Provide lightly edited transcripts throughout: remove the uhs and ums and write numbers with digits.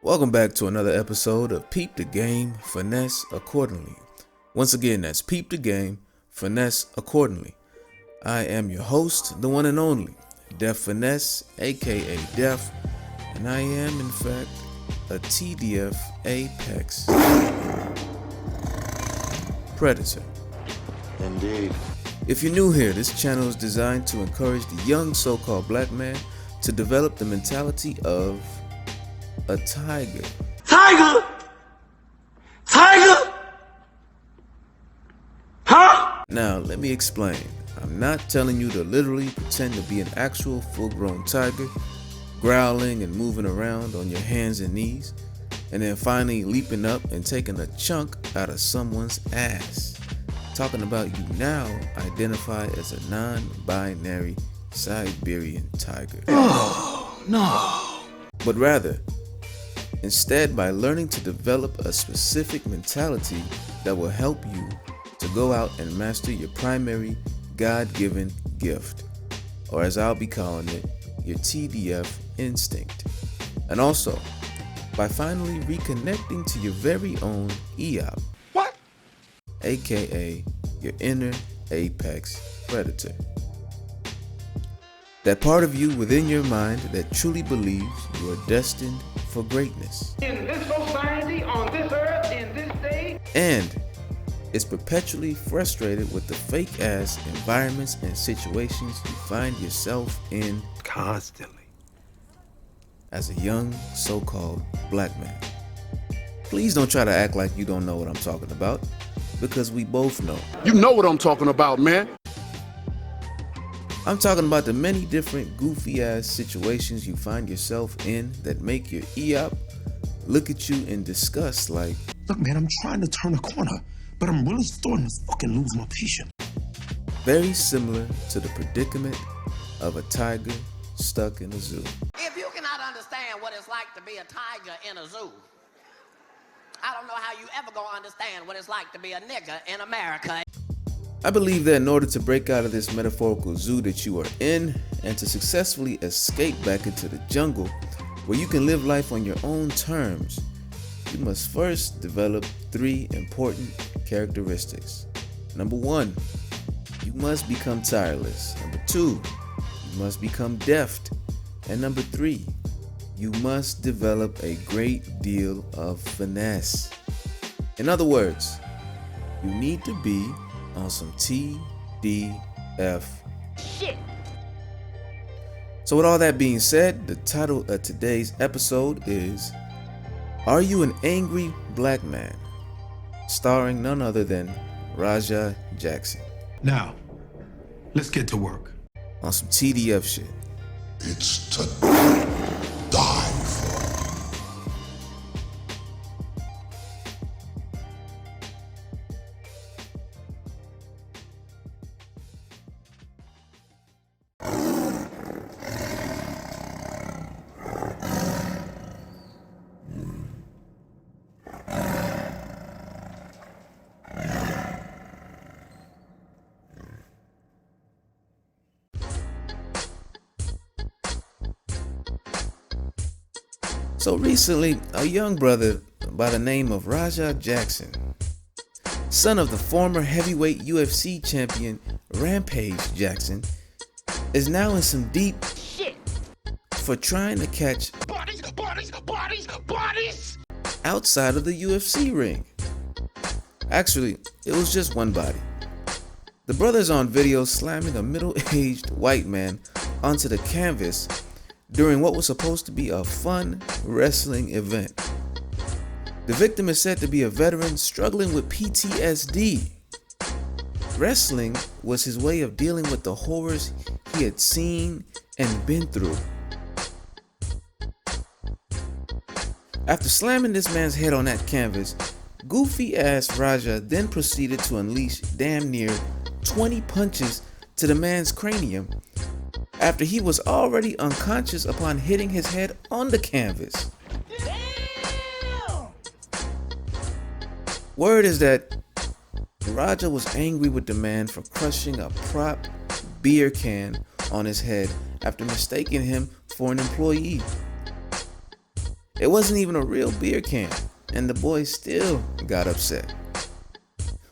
Welcome back to another episode of Peep the Game, Finesse Accordingly. Once again, that's Peep the Game, Finesse Accordingly. I am your host, the one and only, Def Finesse, aka Def, and I am, in fact, a TDF Apex Predator. Indeed. If you're new here, this channel is designed to encourage the young so-called black man to develop the mentality of a tiger. Tiger? Tiger? Huh? Now, let me explain. I'm not telling you to literally pretend to be an actual full-grown tiger, growling and moving around on your hands and knees, and then finally leaping up and taking a chunk out of someone's ass. Talking about you now identify as a non-binary Siberian tiger. Oh, no. But rather, instead, by learning to develop a specific mentality that will help you to go out and master your primary God-given gift, or as I'll be calling it, your TDF instinct. And also, by finally reconnecting to your very own EOP, aka your inner apex predator. That part of you within your mind that truly believes you are destined for greatness. In this society, on this earth, in this day. And is perpetually frustrated with the fake ass environments and situations you find yourself in Constantly. as a young so-called black man. Please don't try to act like you don't know what I'm talking about, because we both know. You know what I'm talking about, man. I'm talking about the many different goofy ass situations you find yourself in that make your EOP look at you in disgust like, look man, I'm trying to turn a corner, but I'm really starting to fucking lose my patience. very similar to the predicament of a tiger stuck in a zoo. If you cannot understand what it's like to be a tiger in a zoo, I don't know how you ever gonna understand what it's like to be a nigger in America. I believe that in order to break out of this metaphorical zoo that you are in and to successfully escape back into the jungle where you can live life on your own terms, you must first develop 3 important characteristics. Number 1, you must become tireless. Number 2, you must become deft. And number 3, you must develop a great deal of finesse. In other words, you need to be on some TDF shit. So with all that being said, the title of today's episode is Are You an Angry Black Man? Starring none other than Raja Jackson. Now, let's get to work. On some TDF shit. It's to die for. So recently, a young brother by the name of Raja Jackson, son of the former heavyweight UFC champion Rampage Jackson, is now in some deep shit for trying to catch bodies outside of the UFC ring. Actually, it was just one body. The brother's on video slamming a middle-aged white man onto the canvas during what was supposed to be a fun wrestling event. The victim is said to be a veteran struggling with PTSD. Wrestling was his way of dealing with the horrors he had seen and been through. After slamming this man's head on that canvas, goofy ass Raja then proceeded to unleash damn near 20 punches to the man's cranium after he was already unconscious upon hitting his head on the canvas. Damn. Word is that Raja was angry with the man for crushing a prop beer can on his head after mistaking him for an employee. It wasn't even a real beer can, and the boy still got upset.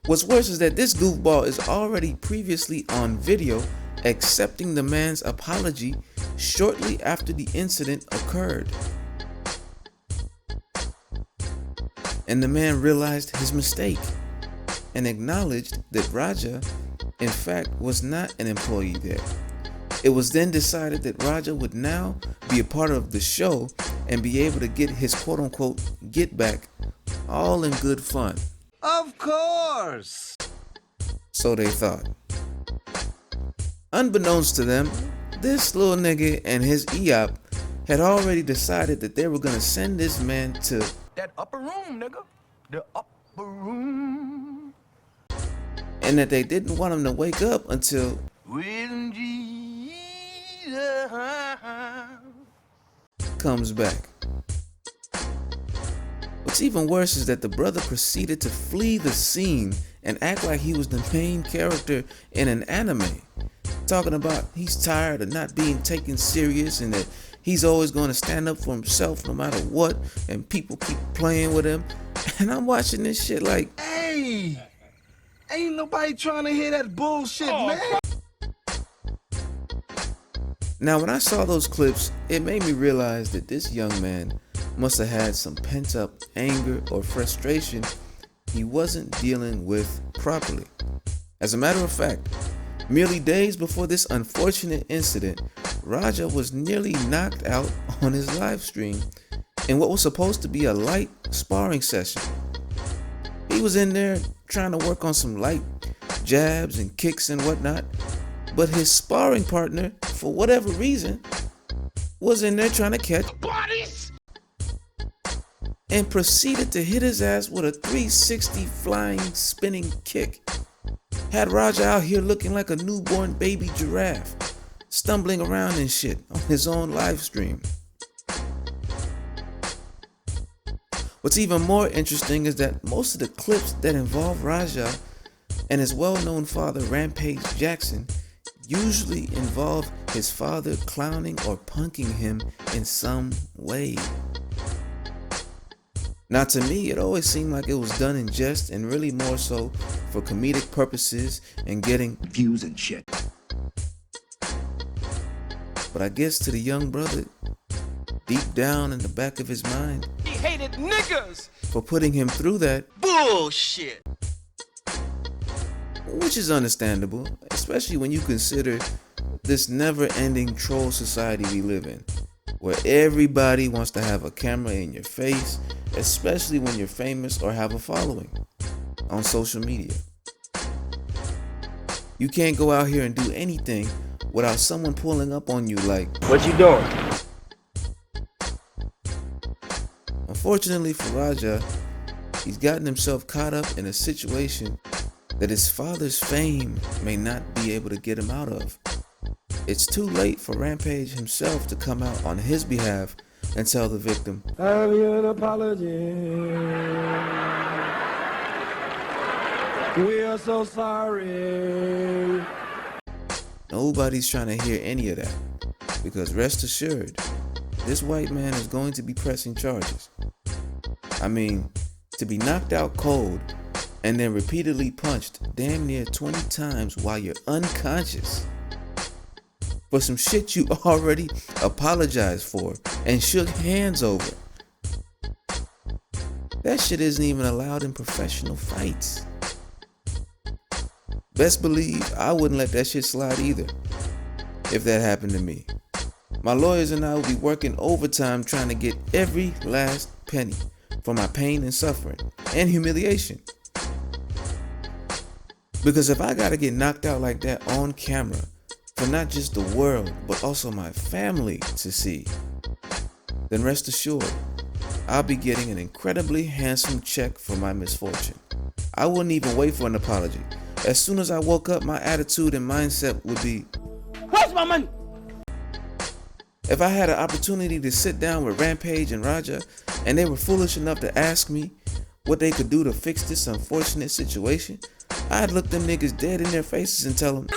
What's worse is that this goofball is already previously on video accepting the man's apology shortly after the incident occurred. And the man realized his mistake and acknowledged that Raja, in fact, was not an employee there. It was then decided that Raja would now be a part of the show and be able to get his quote-unquote get back, all in good fun. Of course. So they thought. Unbeknownst to them, this little nigga and his EOP had already decided that they were gonna send this man to That upper room, nigga. The upper room. and that they didn't want him to wake up until When Jesus comes back. What's even worse is that the brother proceeded to flee the scene and act like he was the main character in an anime, talking about he's tired of not being taken serious and that he's always going to stand up for himself no matter what, and people keep playing with him. And I'm watching this shit like, Hey, ain't nobody trying to hear that bullshit, man. now when I saw those clips, it made me realize that this young man must have had some pent-up anger or frustration he wasn't dealing with properly. As a matter of fact, merely days before this unfortunate incident, Raja was nearly knocked out on his live stream in what was supposed to be a light sparring session. He was in there trying to work on some light jabs and kicks and whatnot, but his sparring partner, for whatever reason, was in there trying to catch bodies and proceeded to hit his ass with a 360 flying spinning kick. Had Raja out here looking like a newborn baby giraffe, stumbling around and shit on his own live stream. What's even more interesting is that most of the clips that involve Raja and his well-known father Rampage Jackson usually involve his father clowning or punking him in some way. Now to me, it always seemed like it was done in jest and really more so for comedic purposes and getting Views and shit. But I guess to the young brother, deep down in the back of his mind, He hated niggas. for putting him through that, Bullshit. which is understandable, especially when you consider this never-ending troll society we live in, where everybody wants to have a camera in your face, especially when you're famous or have a following on social media. You can't go out here and do anything without someone pulling up on you like, What you doing? unfortunately for Raja, he's gotten himself caught up in a situation that his father's fame may not be able to get him out of. It's too late for Rampage himself to come out on his behalf and tell the victim, Have you an apology? We are so sorry. nobody's trying to hear any of that, because rest assured, this white man is going to be pressing charges. I mean, to be knocked out cold and then repeatedly punched damn near 20 times while you're unconscious for some shit you already apologized for and shook hands over. That shit isn't even allowed in professional fights. Best believe I wouldn't let that shit slide either if that happened to me. My lawyers and I would be working overtime trying to get every last penny for my pain and suffering and humiliation. Because if I gotta get knocked out like that on camera for not just the world but also my family to see, then rest assured I'll be getting an incredibly handsome check for my misfortune. I wouldn't even wait for an apology. As soon as I woke up, my attitude and mindset would be, Where's my money? if I had an opportunity to sit down with Rampage and Raja and they were foolish enough to ask me what they could do to fix this unfortunate situation, I'd look them niggas dead in their faces and tell them,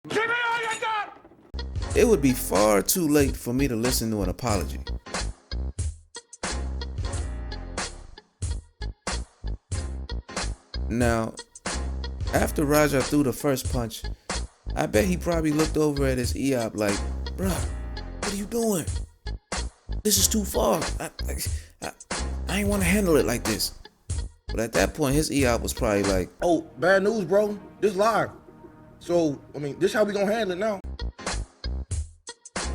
Give me all you got. it would be far too late for me to listen to an apology. Now, after Raja threw the first punch, I bet he probably looked over at his EOP like, bruh, what are you doing? This is too far. I ain't want to handle it like this. But at that point, his EOP was probably like, Oh, bad news, bro. This live. So, I mean, this how we gonna handle it now.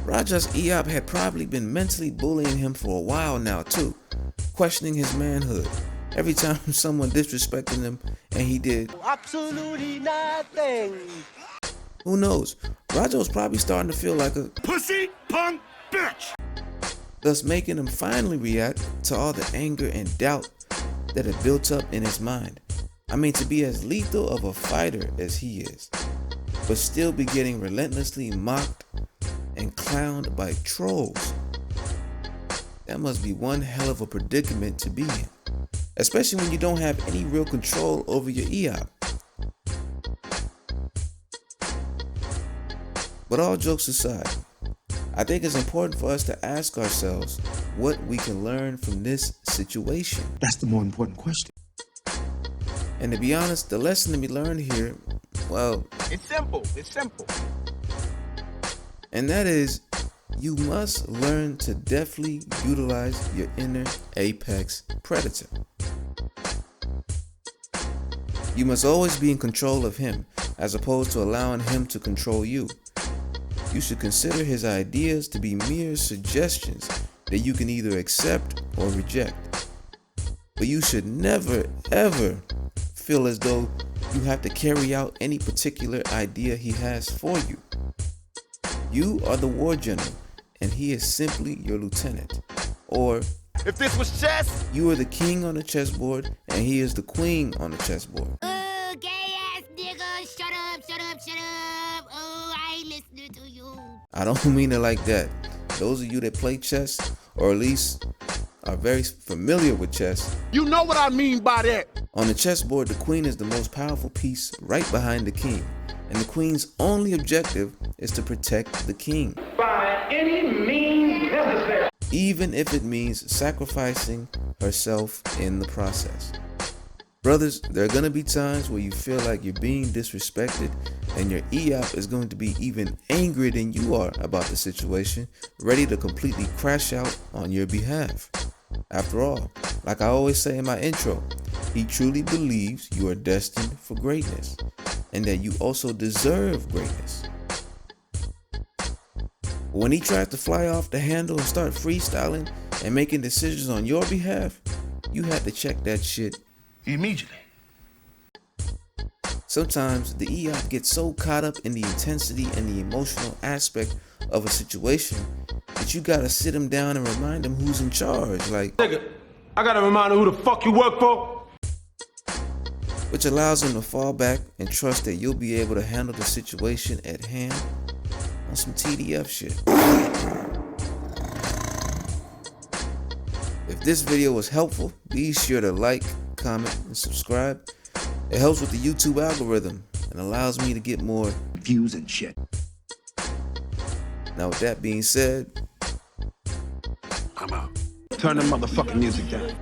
Raja's EOP had probably been mentally bullying him for a while now too, questioning his manhood. Every time someone disrespected him and he did Absolutely nothing. who knows, Raja was probably starting to feel like a Pussy punk bitch. thus making him finally react to all the anger and doubt that had built up in his mind. I mean, to be as lethal of a fighter as he is, but still be getting relentlessly mocked and clowned by trolls. That must be one hell of a predicament to be in, especially when you don't have any real control over your EOP. But all jokes aside, I think it's important for us to ask ourselves what we can learn from this situation. That's the more important question. And to be honest, the lesson to be learned here, well, It's simple. It's simple. and that is you must learn to deftly utilize your inner apex predator. You must always be in control of him as opposed to allowing him to control you. You should consider his ideas to be mere suggestions that you can either accept or reject. But you should never, ever feel as though you have to carry out any particular idea he has for you. You are the war general, and he is simply your lieutenant. Or, If this was chess, you are the king on the chessboard, and he is the queen on the chessboard. Oh, gay ass nigga, shut up, shut up, shut up. Oh, I ain't listening to you. I don't mean it like that. Those of you that play chess, or at least are very familiar with chess, You know what I mean by that. on the chessboard, the queen is the most powerful piece right behind the king. And the queen's only objective is to protect the king, By any means necessary. even if it means sacrificing herself in the process. Brothers, there are going to be times where you feel like you're being disrespected and your EOP is going to be even angrier than you are about the situation, ready to completely crash out on your behalf. After all, like I always say in my intro, he truly believes you are destined for greatness and that you also deserve greatness. But when he tries to fly off the handle and start freestyling and making decisions on your behalf, you have to check that shit Immediately. Sometimes the EOP gets so caught up in the intensity and the emotional aspect of a situation that you gotta sit him down and remind him who's in charge, like, nigga, I gotta remind her who the fuck you work for. which allows him to fall back and trust that you'll be able to handle the situation at hand on some TDF shit. If this video was helpful, be sure to like, comment, and subscribe. It helps with the YouTube algorithm and allows me to get more Views and shit. Now with that being said, I'm out. Turn the motherfucking music down.